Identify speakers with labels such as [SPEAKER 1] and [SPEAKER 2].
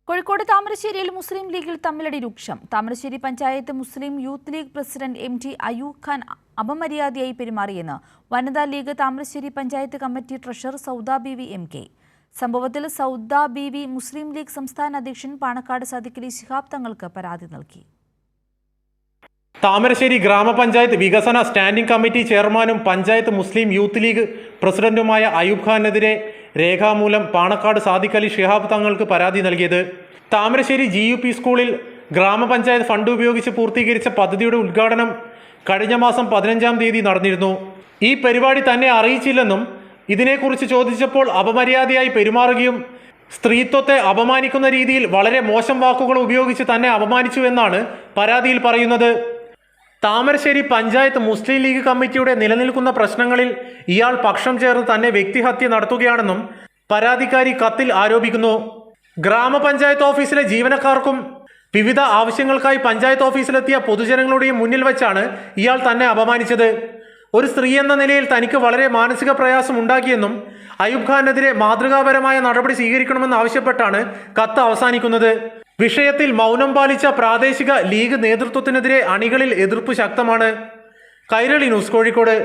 [SPEAKER 1] കോഴിക്കോട് താമരശ്ശേരിയിൽ മുസ്ലിം ലീഗിൽ തമ്മിലടി രൂക്ഷം. Thamarassery panchayat Muslim youth league president MT Ayub Khan അപമര്യാദയായി പെരുമാറിയെന്ന് വനിതാ league Thamarassery panchayat committee treasurer Sauda Beevi MK. സംഭവത്തിൽ സൗദ ബീവി മുസ്ലിം ലീഗ് സംസ്ഥാന അധ്യക്ഷൻ പാണക്കാട് സാദിഖലി ശിഹാബ് തങ്ങൾക്ക് പരാതി നൽകി.
[SPEAKER 2] താമരശ്ശേരി ഗ്രാമപഞ്ചായത്ത് വികസന സ്റ്റാൻഡിംഗ് കമ്മിറ്റി ചെയർമാനും പഞ്ചായത്ത് മുസ്ലിം യൂത്ത് ലീഗ് പ്രസിഡന്റുമായ അയൂബ് ഖാനെതിരെ രേഖാമൂലം പാണക്കാട് സാദിഖലി ശിഹാബ് തങ്ങൾക്ക് പരാതി നൽകിയത്. താമരശ്ശേരി GUP സ്കൂളിൽ ഗ്രാമപഞ്ചായത്ത് ഫണ്ട് ഉപയോഗിച്ച് പൂർത്തീകരിച്ച പദ്ധതിയുടെ ഉദ്ഘാടനം കഴിഞ്ഞ മാസം 15-ാം തീയതി നടന്നിരുന്നു. ഈ പരിപാടി തന്നെ അറിയിച്ചില്ലെന്നും ഇതിനെക്കുറിച്ച് ചോദിച്ചപ്പോൾ അപമര്യാദയായി പെരുമാറുകയും സ്ത്രീത്വത്തെ അപമാനിക്കുന്ന രീതിയിൽ വളരെ മോശം വാക്കുകൾ ഉപയോഗിച്ച് തന്നെ അപമാനിച്ചു എന്നാണ് പരാതിയിൽ പറയുന്നത്. താമരശ്ശേരി പഞ്ചായത്ത് മുസ്ലിം ലീഗ് കമ്മിറ്റിയുടെ നിലനിൽക്കുന്ന പ്രശ്നങ്ങളിൽ ഇയാൾ പക്ഷം ചേർന്ന് തന്നെ വ്യക്തിഹത്യ നടത്തുകയാണെന്നും പരാതിക്കാരി കത്തിൽ ആരോപിക്കുന്നു. ഗ്രാമപഞ്ചായത്ത് ഓഫീസിലെ ജീവനക്കാർക്കും വിവിധ ആവശ്യങ്ങൾക്കായി പഞ്ചായത്ത് ഓഫീസിലെത്തിയ പൊതുജനങ്ങളുടെയും മുന്നിൽ വെച്ചാണ് ഇയാൾ തന്നെ അപമാനിച്ചത്. ഒരു സ്ത്രീ എന്ന നിലയിൽ തനിക്ക് വളരെ മാനസിക പ്രയാസം ഉണ്ടാക്കിയെന്നും അയൂബ് ഖാനെതിരെ മാതൃകാപരമായ നടപടി സ്വീകരിക്കണമെന്ന് ആവശ്യപ്പെട്ടാണ് കത്ത് അവസാനിക്കുന്നത്. വിഷയത്തിൽ മൗനം പാലിച്ച പ്രാദേശിക ലീഗ് നേതൃത്വത്തിനെതിരെ അണികളിൽ എതിർപ്പ് ശക്തമാണ്. കൈരളി ന്യൂസ്, കോഴിക്കോട്.